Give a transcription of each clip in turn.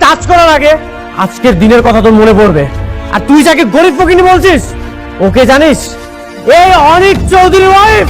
Touch করার আগে আজকের দিনের কথা তোর মনে পড়বে। আর তুই যাকে গরিব ফকিনি বলছিস, ওকে জানিস? এই অনিক চৌধুরী ওয়াইফ।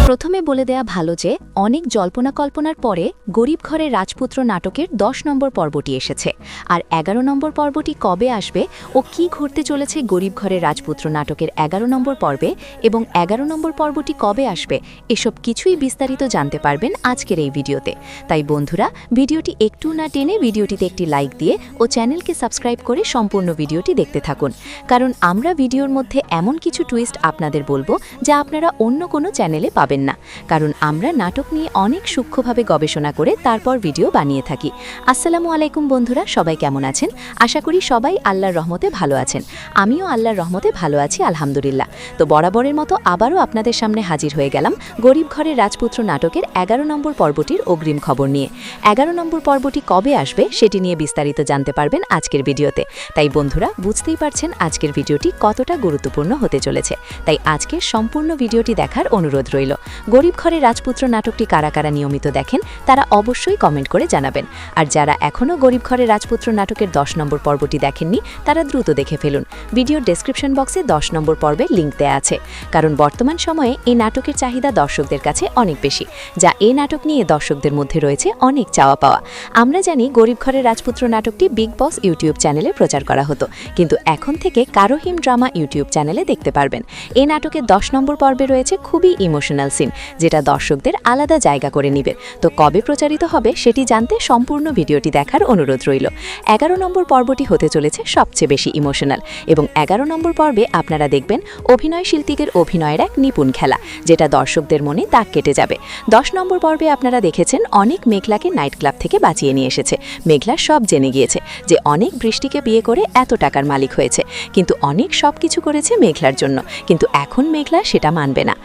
প্রথমে বলে দেয়া ভালো যে অনেক জল্পনা কল্পনার পরে গরিব ঘরের রাজপুত্র নাটকের 10 নম্বর পর্বটি এসেছে। আর 11 নম্বর পর্বটি কবে আসবে ও কি ঘটতে চলেছে গরিব ঘরের রাজপুত্র নাটকের 11 নম্বর পর্বে এবং 11 নম্বর পর্বটি কবে আসবে, এসব কিছুই বিস্তারিত জানতে পারবেন আজকের এই ভিডিওতে। তাই বন্ধুরা, ভিডিওটি একটু না টেনে ভিডিওটিতে একটি লাইক দিয়ে ও চ্যানেলকে সাবস্ক্রাইব করে সম্পূর্ণ ভিডিওটি দেখতে থাকুন, কারণ আমরা ভিডিওর মধ্যে এমন কিছু টুইস্ট আপনাদের বলবো যা আপনারা অন্য কোনো চ্যানেলে পাবেন না, কারণ আমরা নাটক নিয়ে অনেক সূক্ষ্মভাবে গবেষণা করে তারপর ভিডিও বানিয়ে থাকি। আসসালামু আলাইকুম বন্ধুরা, সবাই কেমন আছেন? আশা করি সবাই আল্লাহর রহমতে ভালো আছেন। আমিও আল্লাহর রহমতে ভালো আছি, আলহামদুলিল্লাহ। তো বরাবরের মতো আবারও আপনাদের সামনে হাজির হয়ে গেলাম গরিব ঘরের রাজপুত্র নাটকের 11 নম্বর পর্বটির অগ্রিম খবর নিয়ে। 11 নম্বর পর্বটি কবে আসবে সেটি নিয়ে বিস্তারিত জানতে পারবেন আজকের ভিডিওতে। তাই বন্ধুরা, বুঝতেই পারছেন আজকের ভিডিওটি কতটা গুরুত্বপূর্ণ হতে চলেছে। তাই আজকের সম্পূর্ণ ভিডিওটি দেখার অনুরোধ রইল। গরিব ঘরের রাজপুত্র নাটকটি কারা কারা নিয়মিত দেখেন তারা অবশ্যই কমেন্ট করে জানাবেন। আর যারা এখনও গরিব ঘরের রাজপুত্র নাটকের 10 নম্বর পর্বটি দেখেননি তারা দ্রুত দেখে ফেলুন। ভিডিওর ডেসক্রিপশন বক্সে 10 নম্বর পর্বের লিঙ্ক দেয়া আছে, কারণ বর্তমান সময়ে এই নাটকের চাহিদা দর্শকদের কাছে অনেক বেশি, যা এই নাটক নিয়ে দর্শকদের মধ্যে রয়েছে অনেক চাওয়া পাওয়া। আমরা জানি গরিব ঘরের রাজপুত্র নাটকটি বিগ বস ইউটিউব চ্যানেলে প্রচার করা হতো, কিন্তু এখন থেকে কারোহিম ড্রামা ইউটিউব চ্যানেলে দেখতে পারবেন। এই নাটকের 10 নম্বর পর্বে রয়েছে খুবই ইমোশনাল সিন, যেটা দর্শকদের আলাদা জায়গা করে নিবে। তো কবে প্রচারিত হবে সেটি জানতে সম্পূর্ণ ভিডিওটি দেখার অনুরোধ রইল। 11 নম্বর পর্বটি হতে চলেছে সবচেয়ে বেশি ইমোশনাল, এবং 11 নম্বর পর্বে আপনারা দেখবেন অভিনয় শিল্পীদের অভিনয়ের এক নিপুণ খেলা, যেটা দর্শকদের মনে দাগ কেটে যাবে। 10 নম্বর পর্বে আপনারা দেখেছেন অনেক মেঘলাকে নাইট ক্লাব থেকে বাঁচিয়ে নিয়ে এসেছে। মেঘলা সব জেনে গিয়েছে যে অনেক বৃষ্টিকে বিয়ে করে এত টাকার মালিক হয়েছে, কিন্তু অনেক সব কিছু করেছে মেঘলার জন্য, কিন্তু এখন মেঘলা সেটা মানবে না।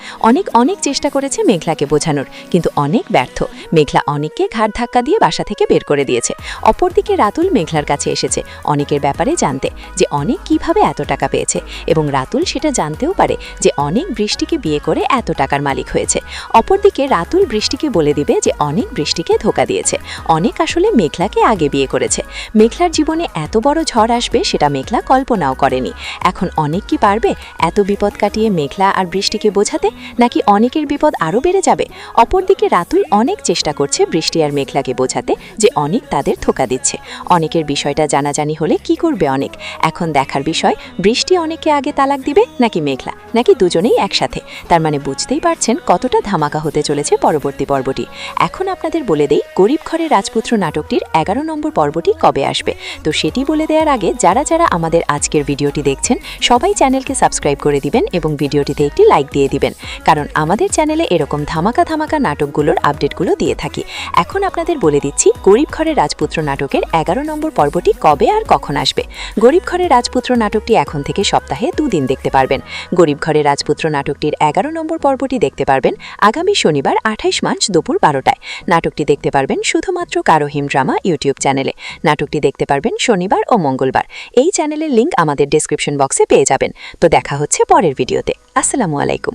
অনেক চেষ্টা করেছে মেঘলাকে বোঝানোর, কিন্তু অনেক ব্যর্থ। মেঘলা অনেককে ঘাড় ধাক্কা দিয়ে বাসা থেকে বের করে দিয়েছে। অপরদিকে রাতুল মেঘলার কাছে এসেছে অনেকের ব্যাপারে জানতে, যে অনেক কিভাবে এত টাকা পেয়েছে, এবং রাতুল সেটা জানতেও পারে যে অনেক বৃষ্টিকে বিয়ে করে এত টাকার মালিক হয়েছে। অপরদিকে রাতুল বৃষ্টিকে বলে দিবে যে অনেক বৃষ্টিকে ধোঁকা দিয়েছে। অনেক আসলে মেঘলাকে আগে বিয়ে করেছে। মেঘলার জীবনে এত বড় ঝড় আসবে সেটা মেঘলা কল্পনাও করেনি। এখন অনেক কি পারবে এত বিপদ কাটিয়ে মেঘলা আর বৃষ্টিকে বোঝাতে, নাকি অনেকের বিপদ আরও বেড়ে যাবে? অপরদিকে রাতুল অনেক চেষ্টা করছে বৃষ্টি আর মেঘলাকে বোঝাতে যে অনেক তাদের ধোঁকা দিচ্ছে। অনেকের বিষয়টা জানাজানি হলে কি করবে অনেক? এখন দেখার বিষয়, বৃষ্টি অনেককে আগে তালাক দিবে নাকি মেঘলা, নাকি দুজনেই একসাথে? তার মানে বুঝতেই পারছেন কতটা ধামাকা হতে চলেছে পরবর্তী পর্বটি। এখন আপনাদের বলে দেই গরিব ঘরের রাজপুত্র নাটকটির 11 নম্বর পর্বটি কবে আসবে। তো সেটি বলে দেওয়ার আগে যারা যারা আমাদের আজকের ভিডিওটি দেখছেন সবাই চ্যানেলকে সাবস্ক্রাইব করে দিবেন এবং ভিডিওটিতে একটি লাইক দিয়ে দিবেন, কারণ আমাদের চ্যানেলে এরকম ধামাকা নাটকগুলোর আপডেটগুলো দিয়ে থাকি। এখন আপনাদের বলে দিচ্ছি গরিব ঘরের রাজপুত্র নাটকের 11 নম্বর পর্বটি কবে আর কখন আসবে। গরিব ঘরের রাজপুত্র নাটকটি এখন থেকে সপ্তাহে 2 দিন দেখতে পারবেন। গরিব ঘরের রাজপুত্র নাটকটির 11 নম্বর পর্বটি দেখতে পারবেন আগামী শনিবার 28 মার্চ দুপুর 12টায়। নাটকটি দেখতে পারবেন শুধুমাত্র কারোহিম ড্রামা ইউটিউব চ্যানেলে। নাটকটি দেখতে পারবেন শনিবার ও মঙ্গলবার। এই চ্যানেলের লিঙ্ক আমাদের ডেসক্রিপশন বক্সে পেয়ে যাবেন। তো দেখা হচ্ছে পরের ভিডিওতে। আসসালামু আলাইকুম।